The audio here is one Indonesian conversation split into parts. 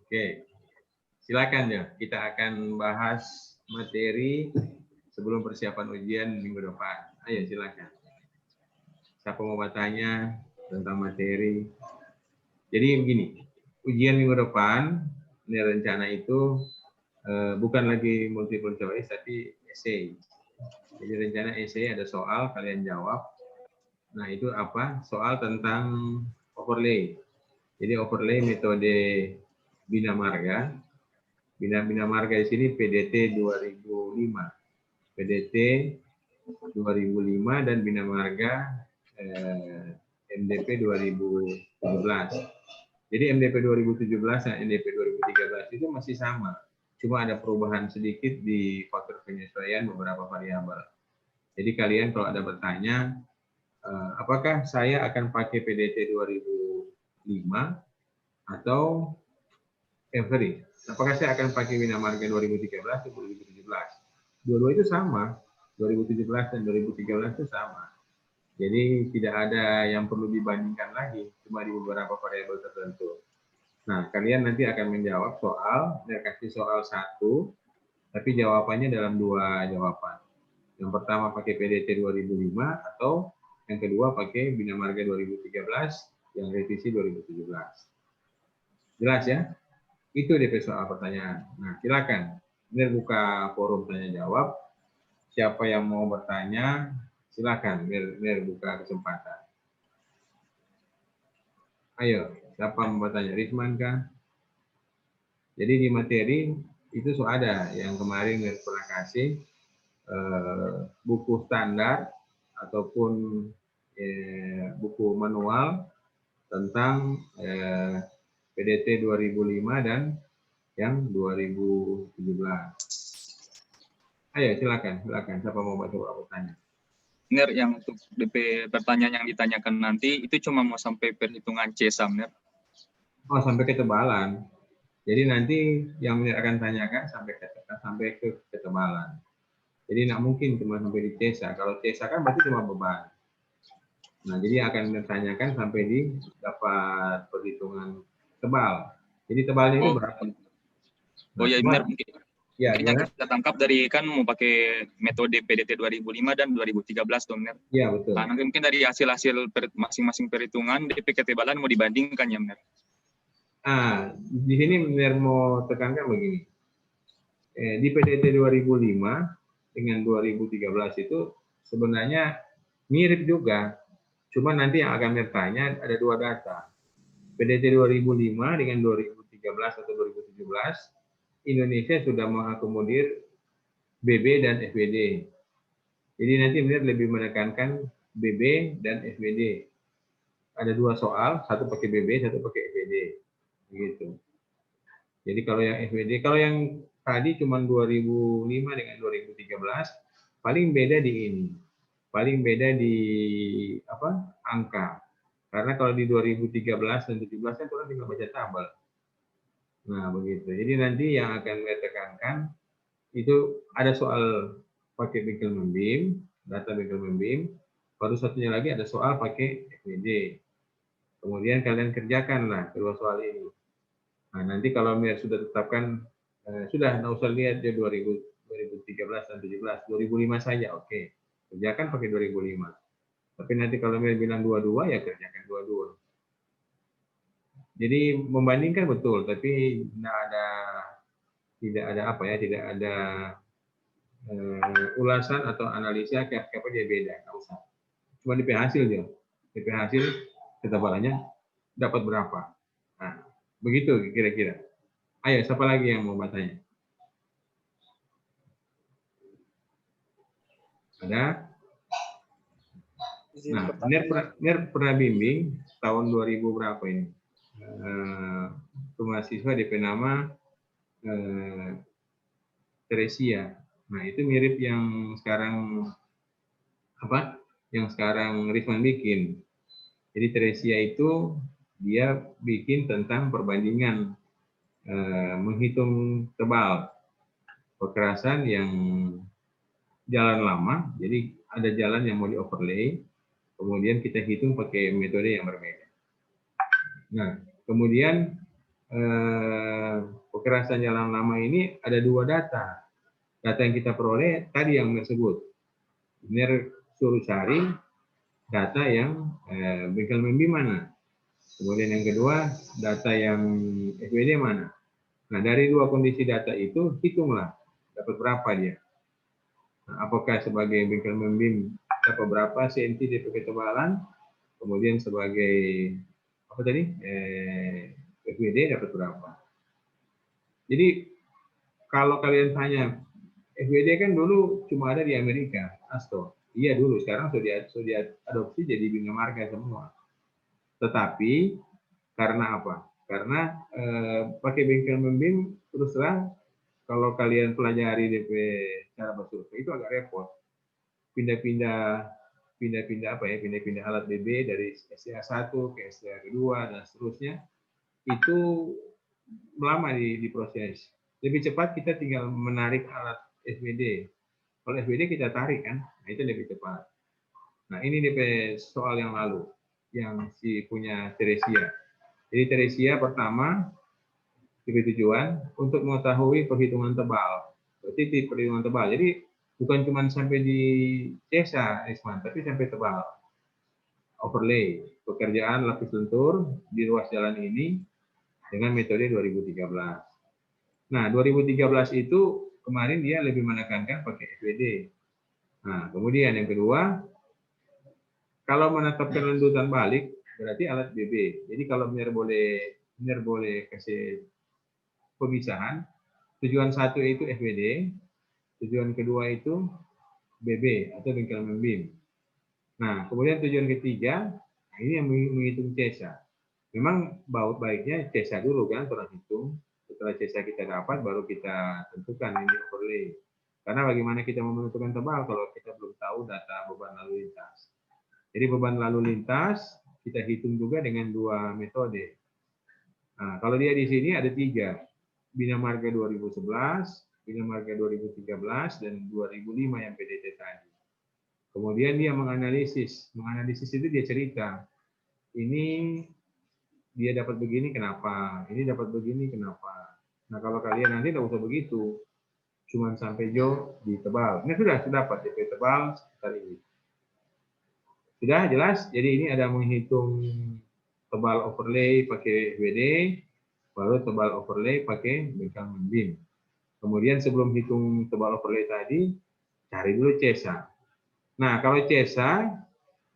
Oke, silakan ya. Kita akan bahas materi sebelum persiapan ujian minggu depan. Ayo silakan. Siapa mau bertanya tentang materi? Jadi begini, ujian minggu depan, ini rencana itu bukan lagi multiple choice, tapi essay. Jadi rencana essay ada soal, kalian jawab. Nah itu apa? Soal tentang overlay. Jadi overlay metode Bina Marga. Bina Marga di sini PDT 2005. PDT 2005 dan Bina Marga MDP 2017. Jadi MDP 2017 dan MDP 2013 itu masih sama. Cuma ada perubahan sedikit di faktor penyesuaian beberapa variabel. Jadi kalian kalau ada bertanya, apakah saya akan pakai PDT 2005 atau apakah saya akan pakai Bina Marga 2013 atau 2017? Dua-dua itu sama. 2017 dan 2013 itu sama. Jadi tidak ada yang perlu dibandingkan lagi, cuma di beberapa variabel tertentu. Nah, kalian nanti akan menjawab soal, saya kasih soal 1, tapi jawabannya dalam 2 jawaban. Yang pertama pakai PDT 2005 atau yang kedua pakai Bina Marga 2013 yang revisi 2017. Jelas ya? Itu DP soal pertanyaan. Nah, silakan. Ini buka forum tanya jawab. Siapa yang mau bertanya, silakan. Biar buka kesempatan. Ayo, siapa mau bertanya? Rizman kah? Jadi di materi itu sudah ada yang kemarin Mir pernah kasih buku standar ataupun buku manual tentang PDT 2005 dan yang 2017. Ayo silakan. Siapa mau bertanya? Ner, yang untuk DP pertanyaan yang ditanyakan nanti itu cuma mau sampai perhitungan C-SAM, Ner? Oh, sampai ketebalan. Jadi nanti yang akan tanyakan sampai ke ketebalan. Jadi nggak mungkin cuma sampai di CESA. Kalau CESA kan berarti cuma beban. Nah, jadi akan ditanyakan sampai di dapat perhitungan tebal. Jadi tebalnya itu berapa? Nah, iya benar mungkin. Ya, mungkin yang kita tangkap dari kan mau pakai metode PDT 2005 dan 2013 dong, Ner. Iya, betul. Nah, nanti mungkin dari hasil-hasil masing-masing perhitungan DP ketebalan mau dibandingkan ya, Ner. Di sini Ner mau tekankan begini. Di PDT 2005 dengan 2013 itu sebenarnya mirip juga. Cuma nanti yang akan bertanya ada 2 data. PDT 2005 dengan 2013 atau 2017, Indonesia sudah mengakomodir BB dan FBD. Jadi nanti benar lebih menekankan BB dan FBD. Ada 2 soal, satu pakai BB, satu pakai FBD. Begitu. Jadi kalau yang FBD, kalau yang tadi cuma 2005 dengan 2013, paling beda di ini. Paling beda di angka. Karena kalau di 2013 dan 2017 kan orang tinggal baca tabel. Nah, begitu. Jadi nanti yang akan saya tekankan itu ada soal pakai Beagle Membeam, data Beagle Membeam, baru satunya lagi ada soal pakai FWD. Kemudian kalian kerjakanlah kedua soal ini. Nah, nanti kalau sudah tetapkan, sudah nggak usah lihat dia 2013 dan 2017, 2005 saja, oke. Kerjakan pakai 2005. Tapi nanti kalau bilang dua-dua, ya kerjakan dua-dua. Jadi membandingkan betul, tapi tidak ada ulasan atau analisa kayak dia beda, nggak usah. Cuma DP hasil dia, DP hasil ketebalannya dapat berapa. Nah, begitu kira-kira. Ayo, siapa lagi yang mau bertanya? Ada? Nah, Ner pernah bimbing tahun 2000 berapa ini? Mahasiswa DP nama Teresia. Nah, itu mirip yang sekarang Yang sekarang Rizman bikin. Jadi Teresia itu dia bikin tentang perbandingan menghitung tebal kekerasan yang jalan lama. Jadi ada jalan yang mau di overlay, kemudian kita hitung pakai metode yang berbeda. Nah, kemudian kekerasan jalan lama ini ada dua data. Data yang kita peroleh tadi yang tersebut. Mir suruh cari data yang bengkel membim mana. Kemudian yang kedua, data yang FWD mana. Nah, dari dua kondisi data itu, hitunglah dapat berapa dia. Nah, apakah sebagai bengkel membim dapat berapa cm DP ketebalan, kemudian sebagai apa tadi FWD dapat berapa. Jadi kalau kalian tanya, FWD kan dulu cuma ada di Amerika, Asto. Iya dulu, sekarang sudah diadopsi jadi bina marga semua. Tetapi karena apa? Karena pakai bengkel membim terus terang kalau kalian pelajari DP cara bersurvei itu agak repot. Pindah-pindah apa ya? Pindah-pindah alat BB dari SDA 1 ke SDA 2 dan seterusnya. Itu lama di proses. Lebih cepat kita tinggal menarik alat FWD. Kalau FWD kita tarik kan, nah itu lebih cepat. Nah ini DP soal yang lalu, yang si punya Teresia. Jadi Teresia pertama DP tujuan untuk mengetahui perhitungan tebal. Berarti perhitungan tebal. Jadi bukan cuma sampai di CESA, Isman, tapi sampai tebal. Overlay, pekerjaan lapis lentur di ruas jalan ini dengan metode 2013. Nah, 2013 itu kemarin dia lebih menekankan pakai FWD. Nah, kemudian yang kedua, kalau menetapkan lanjutan balik, berarti alat BB. Jadi kalau benar boleh kasih pemisahan, tujuan satu itu FWD, tujuan kedua itu BB atau bengkel membim. Nah, kemudian tujuan ketiga, nah ini yang menghitung CESA. Memang baiknya CESA dulu kan, orang hitung. Setelah CESA kita dapat, baru kita tentukan ini overlay. Karena bagaimana kita menentukan tebal kalau kita belum tahu data beban lalu lintas. Jadi beban lalu lintas kita hitung juga dengan dua metode. Nah, kalau dia di sini ada tiga. Bina Marga 2011, Bina Marga 2013, dan 2005 yang PDT tadi. Kemudian dia menganalisis. Menganalisis itu dia cerita. Ini dia dapat begini kenapa, ini dapat begini kenapa. Nah kalau kalian nanti tidak usah begitu, cuman sampai jauh di tebal. Ini sudah dapat DP tebal sekitar ini. Sudah jelas? Jadi ini ada menghitung tebal overlay pakai WD, baru tebal overlay pakai bengkel membim. Kemudian sebelum hitung tebal overlay tadi, cari dulu CESA. Nah kalau CESA,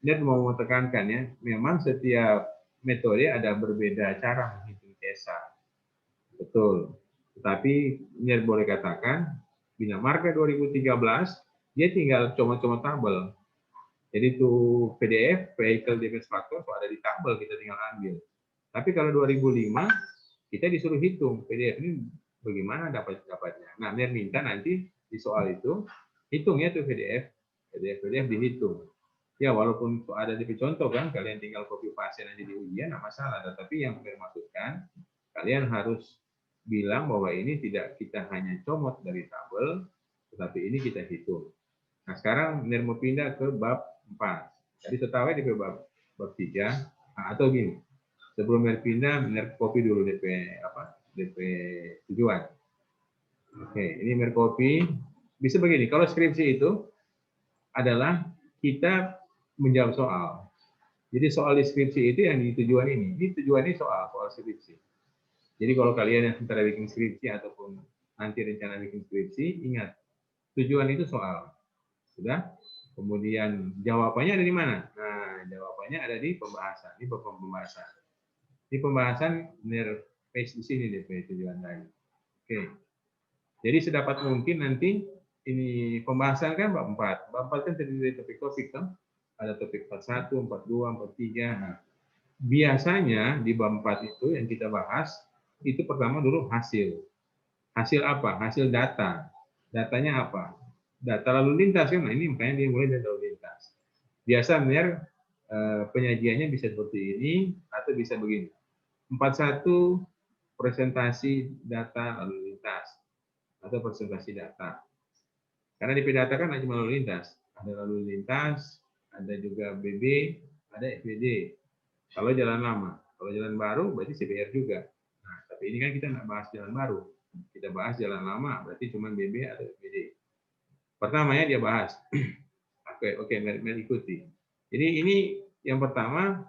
ini mau tekankan ya, memang setiap metode ada berbeda cara menghitung CESA. Betul. Tetapi ini boleh katakan, Bina Marga 2013, dia tinggal comot-comot tabel. Jadi itu PDF, Vehicle Defense Factor, ada di tabel, kita tinggal ambil. Tapi kalau 2005, kita disuruh hitung PDF ini bagaimana dapatnya. Nah, Mir minta nanti di soal itu, hitungnya tuh PDF dihitung. Ya walaupun ada di contoh kan, kalian tinggal copy paste aja di ujian, nggak masalah. Tetapi yang dimaksudkan, kalian harus bilang bahwa ini tidak kita hanya comot dari tabel, tetapi ini kita hitung. Nah sekarang Mir mau pindah ke bab 4. Jadi setahu di bab 3, nah, atau gini, sebelum Mir pindah, Mir copy dulu DP tujuan. Oke, ini Mir copy. Bisa begini, kalau skripsi itu adalah kita menjawab soal. Jadi soal deskripsi itu yang di tujuan ini. Ini tujuan ini soal skripsi. Jadi kalau kalian yang antara bikin skripsi ataupun nanti rencana bikin skripsi, ingat tujuan itu soal. Sudah? Kemudian jawabannya ada di mana? Nah, jawabannya ada di pembahasan. Ini pembahasan. Ini pembahasan paste di sini deh tujuan tadi. Oke. Jadi sedapat mungkin nanti ini pembahasan kan bab 4. Bab 4 kan terdiri dari topik-topik kan? Ada topik 41, 42, 43. Nah, biasanya di bab 4 itu yang kita bahas, itu pertama dulu hasil. Hasil apa? Hasil data. Datanya apa? Data lalu lintas kan? Nah, ini makanya dia mulai dari lalu lintas. Biasa penyajiannya bisa seperti ini, atau bisa begini. 41 presentasi data lalu lintas, atau presentasi data. Karena di data kan cuma lalu lintas. Ada lalu lintas, ada juga BB, ada FWD. Kalau jalan lama, kalau jalan baru berarti CBR juga. Nah, tapi ini kan kita nggak bahas jalan baru. Kita bahas jalan lama, berarti cuma BB atau BD. Pertamanya dia bahas. Oke, mari ikuti. Jadi ini yang pertama,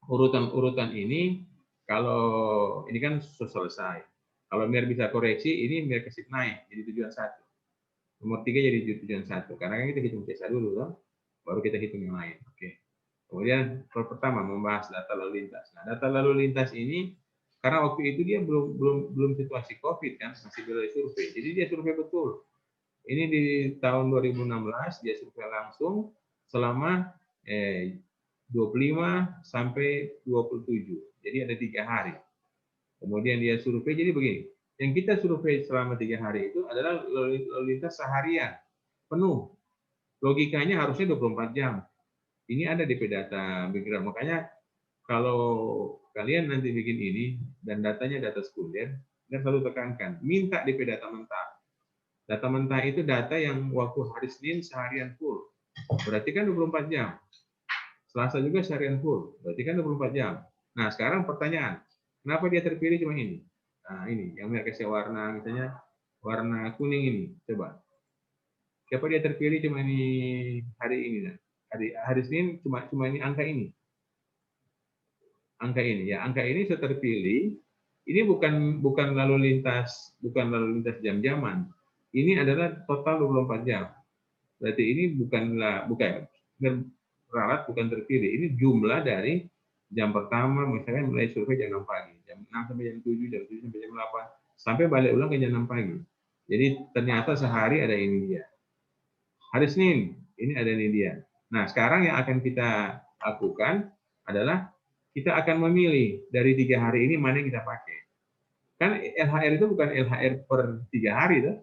urutan-urutan ini, kalau ini kan selesai. Kalau biar bisa koreksi, ini biar kasih naik, jadi tujuan 1. Nomor 3 jadi tujuan 1. Karena kita hitung C1 dulu, loh. Baru kita hitung yang lain. Oke. Kemudian pertama membahas data lalu lintas. Nah, data lalu lintas ini karena waktu itu dia belum situasi COVID kan, masih belum survei. Jadi dia survei betul. Ini di tahun 2016 dia survei langsung selama 25 sampai 27. Jadi ada 3 hari. Kemudian dia survei, jadi begini. Yang kita survei selama 3 hari itu adalah lalu lintas seharian penuh. Logikanya harusnya 24 jam. Ini ada DP data background. Makanya kalau kalian nanti bikin ini dan datanya data sekunder, dan selalu tekankan, minta DP data mentah. Data mentah itu data yang waktu hari Senin seharian full. Berarti kan 24 jam. Selasa juga seharian full. Berarti kan 24 jam. Nah, sekarang pertanyaan, kenapa dia terpilih cuma ini? Nah, ini yang mereka kasih warna, misalnya warna kuning ini. Coba. Siapa dia terpilih cuma ini hari ini? Nah. Hari Senin cuma ini angka ini. Angka ini ya, angka ini sudah terpilih. Ini bukan lalu lintas jam-jaman. Ini adalah total 24 jam. Berarti ini bukan ralat, bukan terpilih. Ini jumlah dari jam pertama, misalnya mulai survei jam 6 pagi, jam 6 sampai jam 7, jam 7 sampai jam 8, sampai balik ulang ke jam 6 pagi. Jadi ternyata sehari ada ini dia. Hari Senin, ini ada ini dia. Nah, sekarang yang akan kita lakukan adalah kita akan memilih dari 3 hari ini mana yang kita pakai. Kan LHR itu bukan LHR per 3 hari, tuh.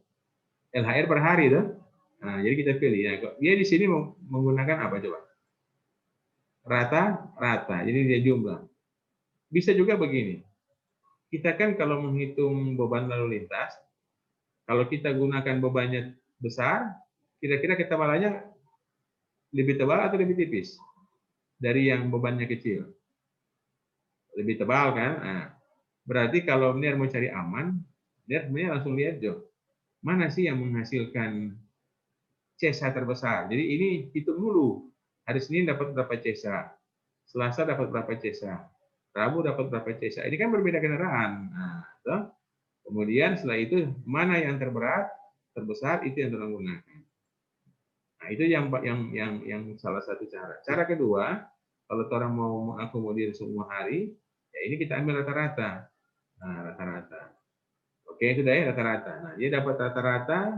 LHR per hari, tuh. Nah, jadi kita pilih. Ya, dia di sini menggunakan apa coba? Rata. Jadi dia jumlah. Bisa juga begini. Kita kan kalau menghitung beban lalu lintas, kalau kita gunakan bebannya besar, kira-kira ketebalannya lebih tebal atau lebih tipis dari yang bebannya kecil? Lebih tebal kan? Nah, berarti kalau Nier mau cari aman, Nier sebenarnya langsung lihat mana sih yang menghasilkan CSA terbesar. Jadi ini hitung dulu. Hari Senin dapat berapa CSA, Selasa dapat berapa CSA, Rabu dapat berapa CSA. Ini kan berbeda kendaraan. Nah, toh? Kemudian setelah itu mana yang terberat, terbesar, itu yang tolong gunakan. Nah, itu yang salah satu cara. Cara kedua, kalau orang mau mengakomodir semua hari, ya ini kita ambil rata-rata. Nah, rata-rata. Oke, sudah ya rata-rata. Nah, dia dapat rata-rata,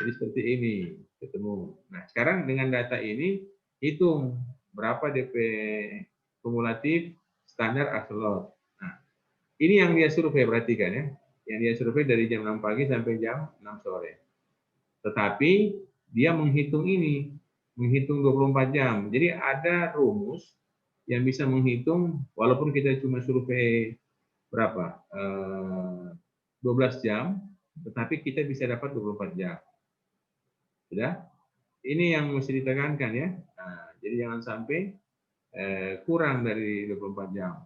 jadi seperti ini, ketemu. Nah, sekarang dengan data ini, hitung berapa DP kumulatif standar axolotl. Nah, ini yang dia survei, perhatikan ya. Yang dia survei dari jam 6 pagi sampai jam 6 sore. Tetapi dia menghitung ini, menghitung 24 jam. Jadi ada rumus yang bisa menghitung, walaupun kita cuma survei berapa? 12 jam, tetapi kita bisa dapat 24 jam. Sudah? Ini yang mesti ditekankan ya. Nah, jadi jangan sampai kurang dari 24 jam.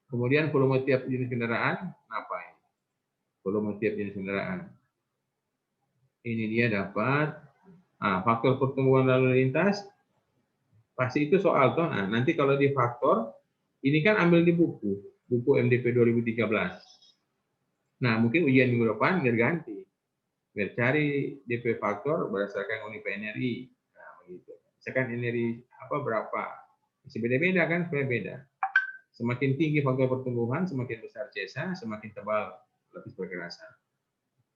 Kemudian volume tiap jenis kendaraan, ngapain? Volume tiap jenis kendaraan. Ini dia dapat faktor pertumbuhan lalu lintas. Pasti itu soal toh. Nah, nanti kalau di faktor, ini kan ambil di buku MDP 2013. Nah, mungkin ujian minggu depan biar ganti. Biar cari DP faktor berdasarkan UNI PNRI. Nah, begitu. Misalkan NRI berapa? Masih beda-beda kan, supaya beda. Semakin tinggi faktor pertumbuhan, semakin besar CSA, semakin tebal lapis pergerasan.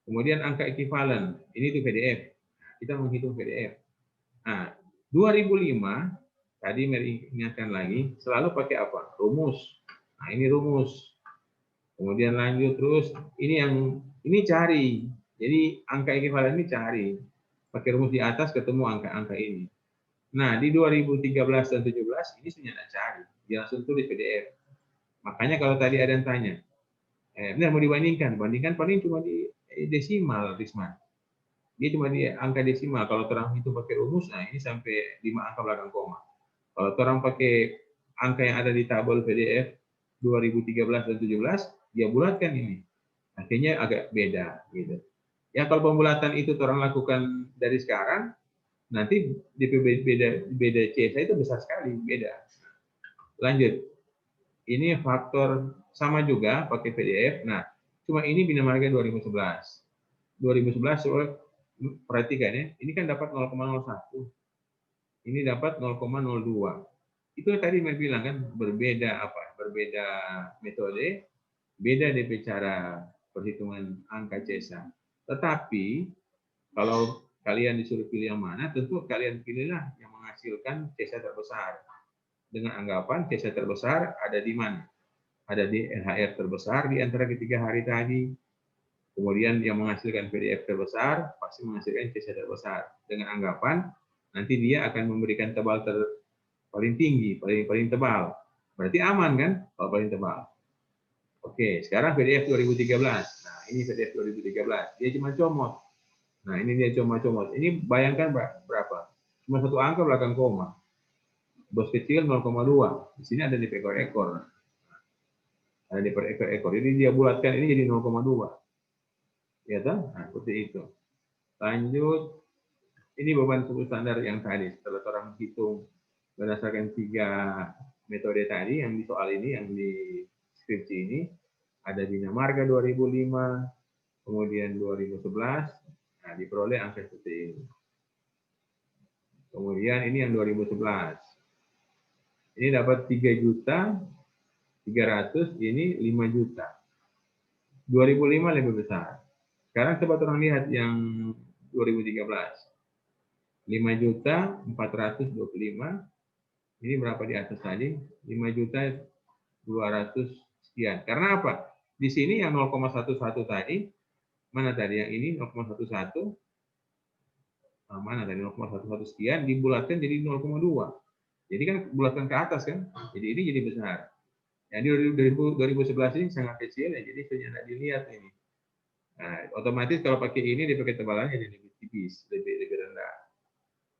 Kemudian angka ekivalen, ini itu VDF. Nah, kita menghitung VDF. Nah, 2005, tadi Mary ingatkan lagi, selalu pakai apa? Rumus. Nah, ini rumus. Kemudian lanjut terus, ini cari. Jadi angka ekivalen ini cari. Pakai rumus di atas ketemu angka-angka ini. Nah, di 2013 dan 2017 ini sebenarnya cari. Dia langsung tulis PDF. Makanya kalau tadi ada yang tanya, benar mau dibandingkan paling cuma di desimal, Risman. Dia cuma di angka desimal. Kalau orang itu pakai rumus, nah ini sampai 5 angka belakang koma. Kalau orang pakai angka yang ada di tabel PDF 2013 dan 2017, dia bulatkan ini. Akhirnya agak beda gitu. Ya kalau pembulatan itu orang lakukan dari sekarang, nanti DP beda CSA itu besar sekali, beda. Lanjut. Ini faktor sama juga pakai PDF. Nah, cuma ini bina marga 2011. 2011 perhatikan ya, ini kan dapat 0,01. Ini dapat 0,02. Itu tadi saya bilang kan berbeda apa? Berbeda metode, beda DP cara perhitungan angka CESA. Tetapi kalau kalian disuruh pilih yang mana, tentu kalian pilihlah yang menghasilkan CESA terbesar. Dengan anggapan CESA terbesar ada di mana? Ada di LHR terbesar di antara ketiga hari tadi. Kemudian yang menghasilkan PDF terbesar pasti menghasilkan CESA terbesar. Dengan anggapan nanti dia akan memberikan tebal paling tinggi, paling tebal. Berarti aman kan kalau paling tebal. Oke, sekarang PDF 2013. Nah, ini PDF 2013. Dia cuma comot. Nah, ini dia comot-comot. Ini bayangkan berapa? Cuma satu angka belakang koma. Bos kecil 0,2. Di sini ada di ekor-ekor. Ada di ekor-ekor. Jadi dia bulatkan ini jadi 0,2. Ya kan? Nah, seperti itu. Lanjut. Ini beban suku standar yang tadi. Setelah orang hitung berdasarkan 3 metode tadi yang di soal ini, yang di skripsi ini, ada bina marga 2005, kemudian 2011, nah diperoleh angka seperti ini. Kemudian ini yang 2011. Ini dapat 3.300.000, ini 5 juta. 2005 lebih besar. Sekarang coba orang lihat yang 2013. 5.425.000. Ini berapa di atas tadi? 5.200.000 sekian. Karena apa? Di sini yang 0,11 tadi, mana tadi yang ini 0,11? Nah, mana tadi 0,11 sekian dibulatkan jadi 0,2. Jadi kan bulatkan ke atas kan? Jadi ini jadi besar. Yang di 2011 ini sangat kecil ya, jadi sudah tidak dilihat ini. Nah, otomatis kalau pakai ini dipakai tebalannya jadi lebih tipis, lebih rendah.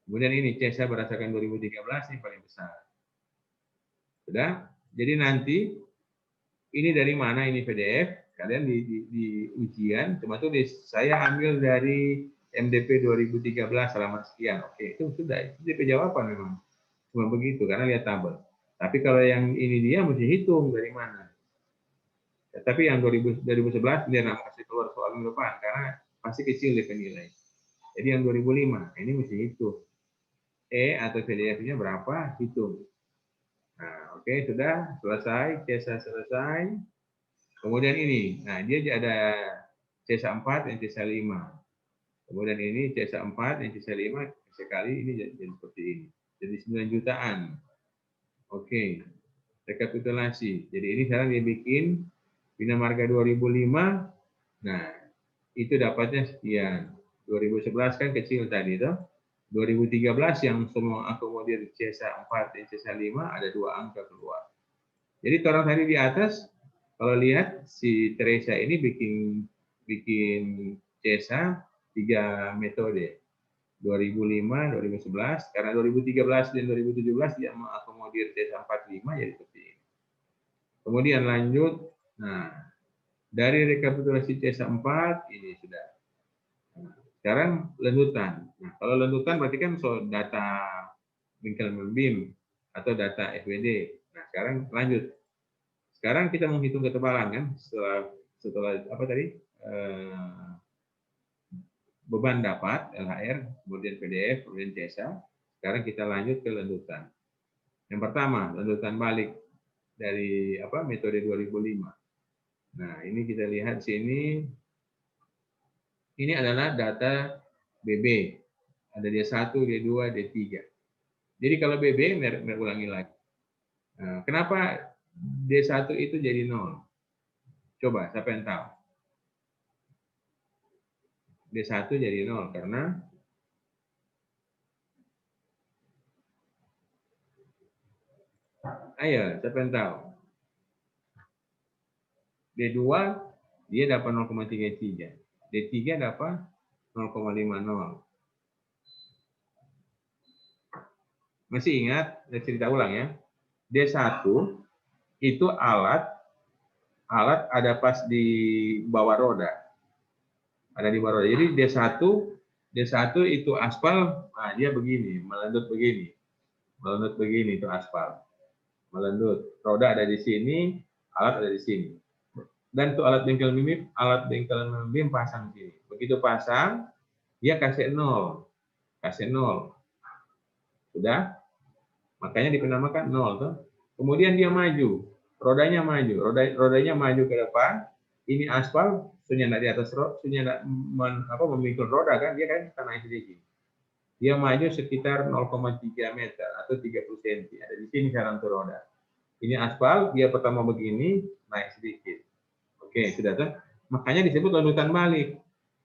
Kemudian ini CESA berdasarkan 2013 ini paling besar. Sudah? Jadi nanti ini dari mana ini PDF? Kalian di ujian cuma tulis saya ambil dari MDP 2013 halaman sekian. Oke, itu sudah. Itu DP jawaban memang. Cuma begitu karena lihat tabel. Tapi kalau yang ini dia mesti hitung dari mana. Ya, tapi yang 2011 dia nggak kasih keluar soal minggu depan karena pasti kecil dia nilai. Jadi yang 2005 ini mesti hitung. Atau PDF-nya berapa? Hitung. Nah, oke, sudah selesai, CESA selesai. Kemudian ini, nah dia ada CESA 4 dan CESA 5. Kemudian ini CESA 4 dan CESA 5 sekali ini jadi seperti ini. Jadi 9 jutaan. Oke, rekapitulasi. Jadi ini sekarang dia bikin bina marga 2005. Nah, itu dapatnya sekian. 2011 kan kecil tadi toh. 2013 yang semua akomodir CESA 4 dan CESA 5 ada 2 angka keluar. Jadi orang tadi di atas kalau lihat si Teresa ini bikin CESA 3 metode. 2005, 2011, karena 2013 dan 2017 dia mengakomodir CESA 45 jadi seperti ini. Kemudian lanjut, nah dari rekapitulasi CESA 4 ini sudah. Nah, sekarang lendutan. Nah, kalau lendutan berarti kan soal data Winkelmann-Beam atau data FWD. Nah, sekarang lanjut. Sekarang kita menghitung ketebalan kan setelah apa tadi? Beban dapat LHR, kemudian PDF, kemudian CESA. Sekarang kita lanjut ke lendutan. Yang pertama, lendutan balik dari apa? Metode 2005. Nah, ini kita lihat sini. Ini adalah data BB. Ada D1, D2, D3. Jadi kalau BB, ulangi lagi. Nah, kenapa D1 itu jadi 0? Coba, siapa yang tahu? D1 jadi 0 karena ayo, siapa yang tahu? D2 dia dapat 0,33. D3 dapat 0,50. Masih ingat? Saya cerita ulang ya. D1 itu alat alat ada pas di bawah roda. Ada di bawah roda. Jadi D1 itu aspal, nah dia begini, melendut begini. Melendut begini itu aspal. Melendut. Roda ada di sini, alat ada di sini. Dan itu alat bengkel membeam pasang di sini. Begitu pasang, dia kasih 0. Kasih 0. Sudah? Makanya dipenamakan 0 tuh. Kemudian dia maju, rodanya maju, rodanya maju ke depan. Ini aspal, sunya di atas roda, sunya memikul roda kan, dia kan naik sedikit. Dia maju sekitar 0,3 meter atau 30 cm. Ada di sini sekarang tuh roda. Ini aspal, dia pertama begini, naik sedikit. Oke, sudah tuh. Makanya disebut lendutan balik.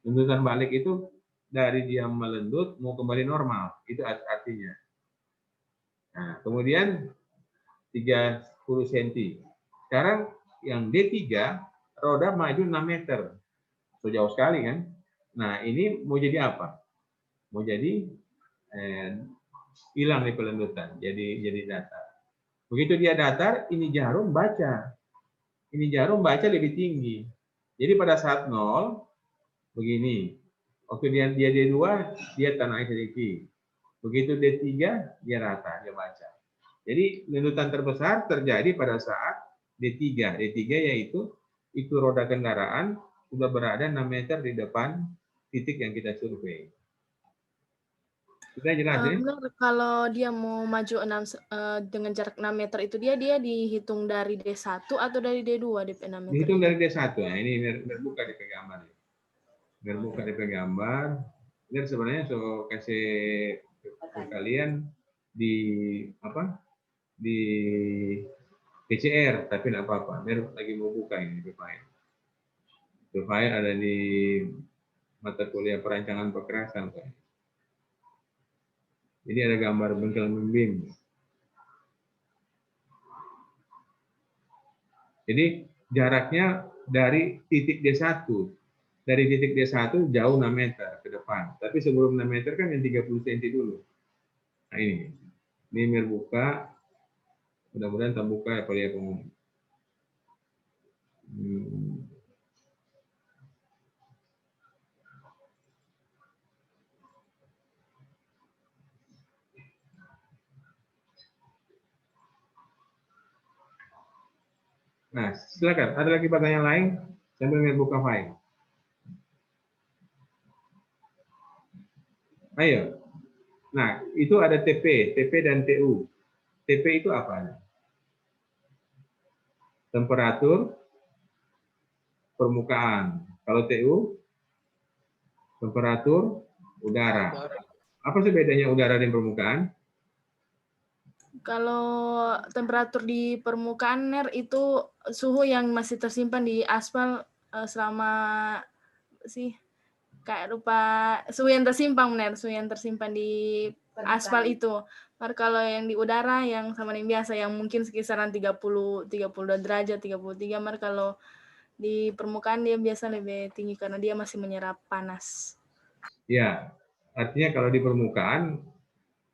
Lendutan balik itu dari dia melendut mau kembali normal. Itu artinya. Nah, kemudian 30 cm. Sekarang yang D3, roda maju 6 meter. So, jauh sekali kan? Nah, ini mau jadi apa? Mau jadi hilang di pelendutan, jadi datar. Begitu dia datar, ini jarum baca. Ini jarum baca lebih tinggi. Jadi pada saat 0, begini. Waktu dia D2, dia naik sedikit. Begitu D3, dia rata, dia baca. Jadi lendutan terbesar terjadi pada saat D3. D3 yaitu itu roda kendaraan sudah berada 6 meter di depan titik yang kita survei. Sudah jelas ya? Benar, kalau dia mau maju dengan jarak 6 meter itu dia dihitung dari D1 atau dari D2 DP 6 meter? Dihitung dari D1. Nah, ini terbuka di gambar. Terbuka di gambar. Ini sebenarnya so kasih ke kalian di apa? Di PCR, tapi tidak apa-apa. Dia lagi mau buka ini file. File ada di mata kuliah perancangan pekerasan. Jadi ada gambar bengkel membeam. Jadi jaraknya dari titik D1. Dari titik D1 jauh 6 meter ke depan. Tapi sebelum 6 meter kan yang 30 cm dulu. Nah ini. Ini buka. Mudah-mudahan terbuka ya Pak ya pengumum. Nah, silakan. Ada lagi pertanyaan lain? Sambil buka file. Ayo. Nah, itu ada TP dan TU. TP itu apa? Temperatur permukaan. Kalau TU, temperatur udara. Apa sih bedanya udara dan permukaan? Kalau temperatur di permukaan NER itu suhu yang masih tersimpan di aspal selama kayak rupa suhu yang tersimpan NER, suhu yang tersimpan di aspal itu. Kalau yang di udara yang sama yang biasa yang mungkin sekisaran 32 derajat, 33, kalau di permukaan dia biasa lebih tinggi karena dia masih menyerap panas. Ya, artinya kalau di permukaan,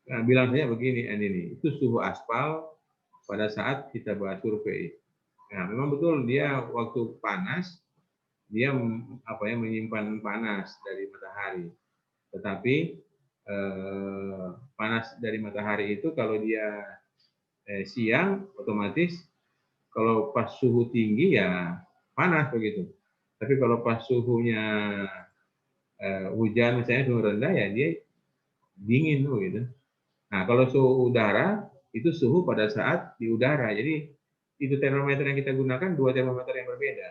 nah, bilang saja begini, ini itu suhu aspal pada saat kita buat survei. Nah, memang betul dia waktu panas dia menyimpan panas dari matahari. Tetapi panas dari matahari itu kalau dia siang otomatis kalau pas suhu tinggi ya panas begitu. Tapi kalau pas suhunya hujan misalnya suhu rendah ya dia dingin gitu. Nah, kalau suhu udara itu suhu pada saat di udara. Jadi itu termometer yang kita gunakan dua termometer yang berbeda.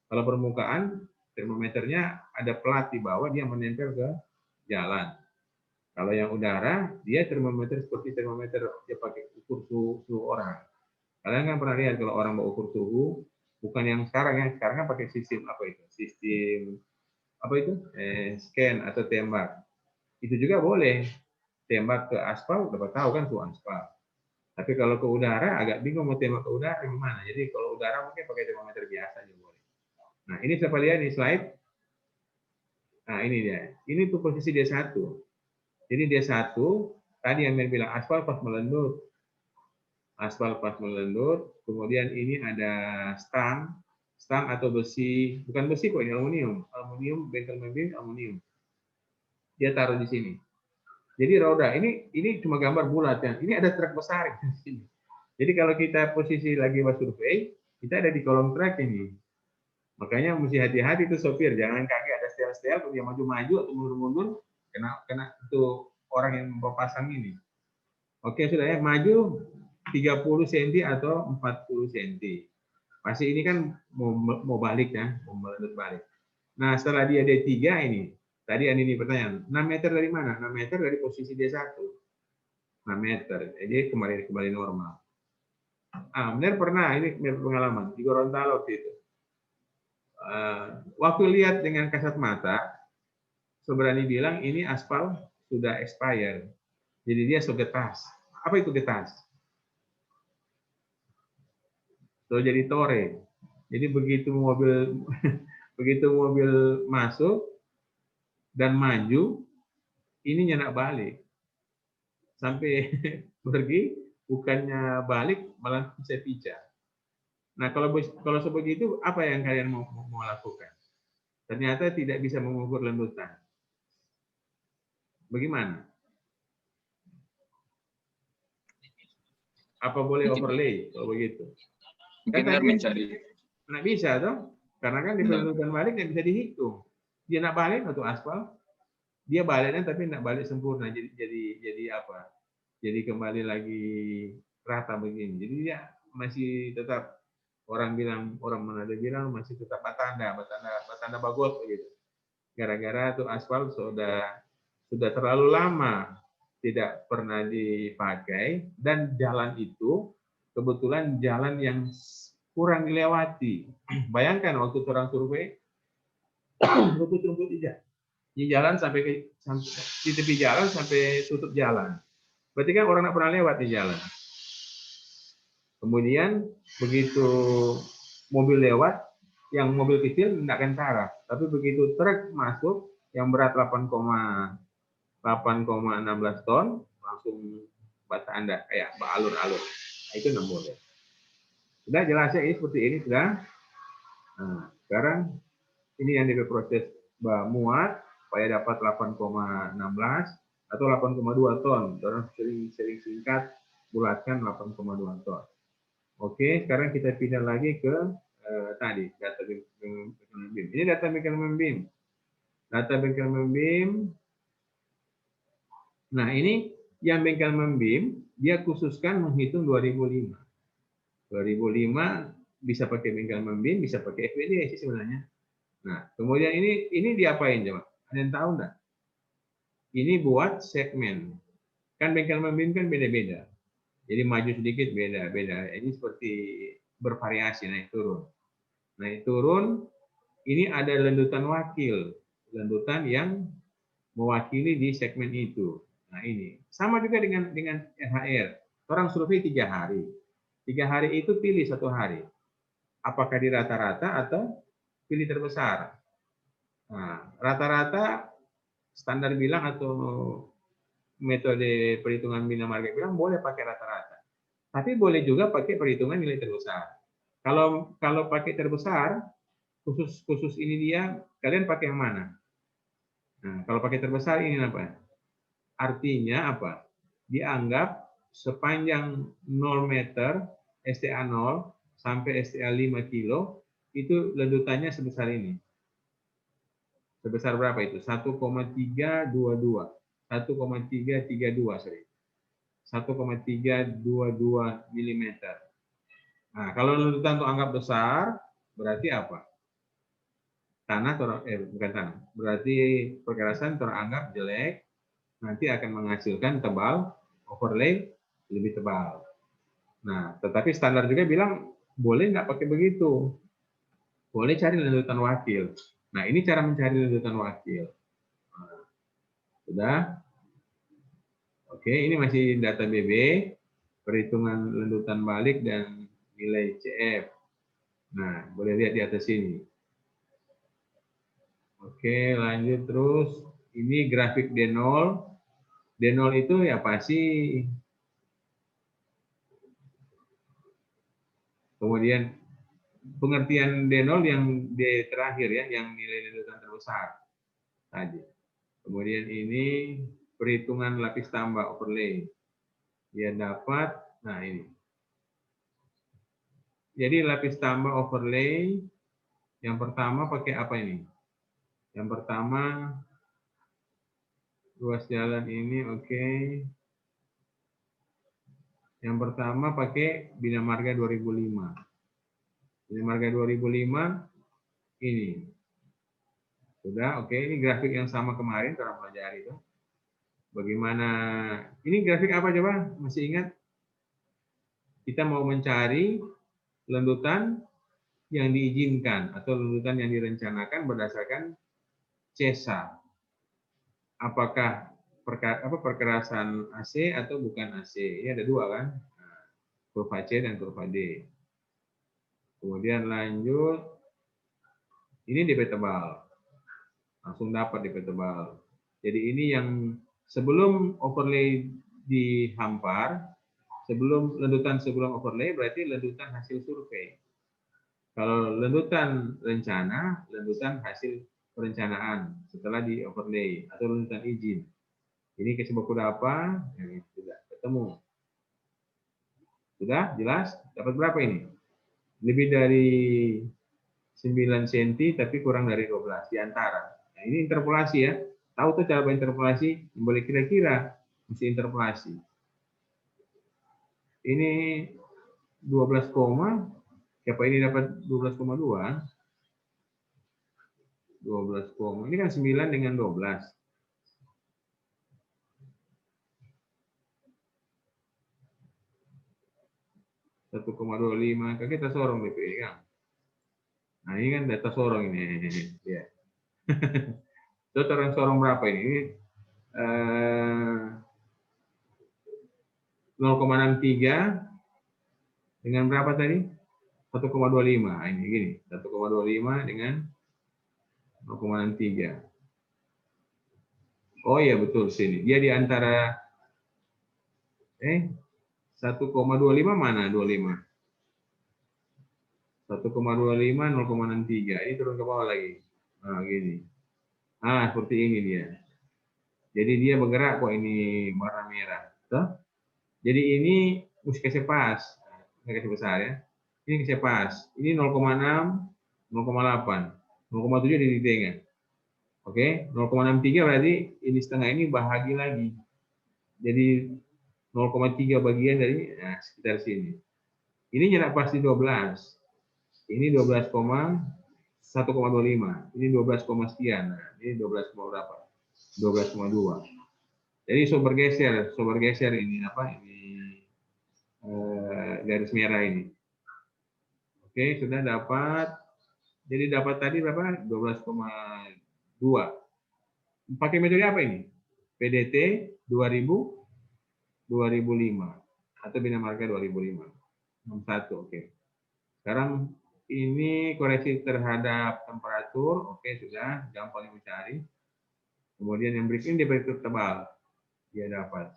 Kalau permukaan termometernya ada plat di bawah dia menempel ke jalan. Kalau yang udara dia termometer seperti termometer dia pakai ukur suhu orang. Kalian kan pernah lihat kalau orang mau ukur suhu bukan yang sekarang ya. Sekarang kan pakai sistem apa itu? Sistem apa itu? Scan atau tembak. Itu juga boleh. Tembak ke aspal dapat tahu kan suhu aspal. Tapi kalau ke udara agak bingung mau tembak ke udara gimana. Jadi kalau udara mungkin pakai termometer biasa aja boleh. Nah, ini siapa lihat di slide? Nah, ini dia. Ini tuh posisi D1. Jadi D1 tadi yang bilang aspal pas melendut. Aspal pas melendut, kemudian ini ada stang. stang atau besi, bukan besi kok, ini aluminium, bengkel membim aluminium. Dia taruh di sini. Jadi roda ini cuma gambar bulat ya. Ini ada truk besar di sini. Jadi kalau kita posisi lagi buat survei, kita ada di kolong truk ini. Makanya mesti hati-hati tuh sopir, jangan kaki ada setel-setel, dia maju-maju atau mundur-mundur, kena itu orang yang pasang ini. Oke sudah ya, maju 30 cm atau 40 cm. Pasti ini kan mau balik ya, mau meledut balik. Nah setelah dia D3 ini, tadi ini pertanyaan, 6 meter dari mana? 6 meter dari posisi D1. 6 meter, jadi kembali normal. Benar pernah, ini pengalaman, di Gorontalo waktu itu. Waktu lihat dengan kasat mata, Sobrani bilang ini aspal sudah expired. Jadi dia getas. Apa itu getas? So jadi tore. Jadi begitu mobil masuk dan maju, ini nyenak balik. Sampai pergi, bukannya balik malah pica-pica. Nah, kalau sebegitu, apa yang kalian mau lakukan? Ternyata tidak bisa mengukur lendutan. Bagaimana? Apa boleh overlay kalau begitu? Mungkin Kan mencari. Nggak bisa toh, karena kan di lendutan balik nggak bisa dihitung. Dia nak balik atau aspal, dia baliknya tapi nggak balik sempurna. Jadi apa? Jadi kembali lagi rata begini. Jadi dia masih tetap orang Manado bilang masih tetap batanda bagot begitu. Gara-gara tuh aspal sudah terlalu lama tidak pernah dipakai dan jalan itu kebetulan jalan yang kurang dilewati. Bayangkan waktu orang survei rumput di jalan sampai di tepi jalan sampai tutup jalan. Berarti kan orang nggak pernah lewat di jalan. Kemudian begitu mobil lewat, yang mobil kecil tidak akan saraf. Tapi begitu truk masuk yang berat 8,16 ton, langsung bata Anda kayak alur-alur. Nah, itu nggak boleh. Sudah jelas ya, ini seperti ini sudah. Nah, sekarang ini yang diproses muat supaya dapat 8,16 atau 8,2 ton. Orang sering singkat bulatkan 8,2 ton. Oke, sekarang kita pindah lagi ke tadi data bengkel membim. Ini data bengkel membim. Data bengkel membim. Nah, ini yang bengkel membim dia khususkan menghitung 2005. 2005 bisa pakai bengkel membim, bisa pakai FWD sih sebenarnya. Nah, kemudian ini diapain coba? Ada yang tahu enggak? Ini buat segmen. Kan bengkel membim kan beda-beda. Jadi maju sedikit beda-beda. Ini seperti bervariasi naik turun. Naik turun, ini ada lendutan wakil. Lendutan yang mewakili di segmen itu. Nah ini. Sama juga dengan RHR. Orang survei 3 hari. 3 hari itu pilih 1 hari. Apakah di rata-rata atau pilih terbesar. Nah, rata-rata standar bilang atau metode perhitungan bina marga bilang boleh pakai rata-rata. Tapi boleh juga pakai perhitungan nilai terbesar. Kalau pakai terbesar, khusus ini dia, kalian pakai yang mana? Nah, kalau pakai terbesar ini apa? Artinya apa? Dianggap sepanjang 0 meter STA 0 sampai STA 5 kilo itu lendutannya sebesar ini. Sebesar berapa itu? 1,322. 1,332, sorry. 1,322 mm. Nah, kalau lendutan itu anggap besar, berarti apa? Tanah bukan tanah. Berarti perkerasan teranggap jelek, nanti akan menghasilkan tebal, overlay lebih tebal. Nah, tetapi standar juga bilang boleh nggak pakai begitu. Boleh cari lendutan wakil. Nah, ini cara mencari lendutan wakil. Nah, sudah. Oke, ini masih data BB, perhitungan lendutan balik dan nilai CF. Nah, boleh lihat di atas sini. Oke, lanjut terus. Ini grafik D0. D0 itu ya pasti. Kemudian pengertian D0 yang D terakhir ya, yang nilai lanjutan terbesar tadi. Kemudian ini perhitungan lapis tambah overlay. Dia dapat, nah ini. Jadi lapis tambah overlay, yang pertama pakai apa ini? Yang pertama, ruas jalan ini oke. Yang pertama pakai Bina Marga 2005. Bina Marga 2005 ini. Sudah, oke. Ini grafik yang sama kemarin kalau pelajari itu. Bagaimana, ini grafik apa coba? Masih ingat? Kita mau mencari lanjutan yang diizinkan atau lanjutan yang direncanakan berdasarkan CESA. Apakah perkerasan AC atau bukan AC? Ini ada dua kan? Kurva C dan kurva D. Kemudian lanjut, ini DP tebal. Langsung dapat DP tebal. Jadi ini yang sebelum overlay dihampar, sebelum overlay berarti lanjutan hasil survei. Kalau lanjutan rencana, lanjutan hasil perencanaan setelah di overlay atau lanjutan izin. Ini kasih baku apa? Yang sudah ketemu. Sudah jelas? Dapat berapa ini? Lebih dari 9 cm tapi kurang dari 12 di antara. Nah, ini interpolasi ya. Tahu tuh cara interpolasi? Boleh kira-kira mesti interpolasi. Ini 12, siapa ini dapat 12,2? 12, ini kan 9 dengan 12. 1,25 kan kita sorong DP kan. Nah ini kan data sorong ini ya. Itu orang sorong berapa ini? 0,63 dengan berapa tadi? 1,25. Ini gini, 1,25 dengan 0,63. Oh iya betul sini. Dia di antara 1,25 mana 25? 1,25 0,63. Ini turun ke bawah lagi. Nah, gini. Seperti ini dia. Jadi dia bergerak kok ini warna merah. Tuh. Jadi ini mesti kasih pas. Nggak kasih besar ya. Ini kasih pas. Ini 0,6, 0,8, 0,7 di tengah. Oke, 0,63 berarti ini setengah ini bahagi lagi. Jadi 0,3 bagian dari sekitar sini. Ini nyerak pas di 12. Ini 1,25. Ini 12, sekian. Nah, ini 12, berapa? 12,2. Jadi sober geser ini apa? Ini garis merah ini. Oke, sudah dapat. Jadi dapat tadi berapa? 12,2. Pakai metode apa ini? PDT 2005 atau Bina Marga 2005. 61, oke. Sekarang ini koreksi terhadap temperatur, oke sudah, gampang dicari. Kemudian yang berikut ini diberi tebal, dia dapat.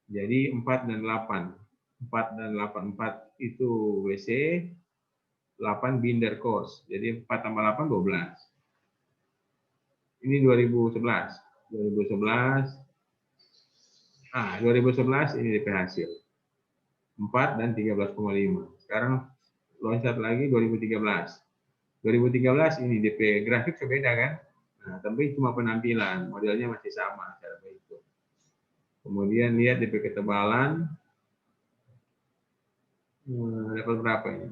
Jadi 4 dan 8. 4 dan 8, 4 itu WC, 8 binder course. Jadi 4 tambah 8, 12. Ini 2011. 2011 ini DP hasil. 4 dan 13,5. Sekarang loncat lagi 2013. 2013 ini DP grafik berbeda kan? Nah, tapi cuma penampilan, modelnya masih sama cara itu. Kemudian lihat DP ketebalan. Dapat berapa ini?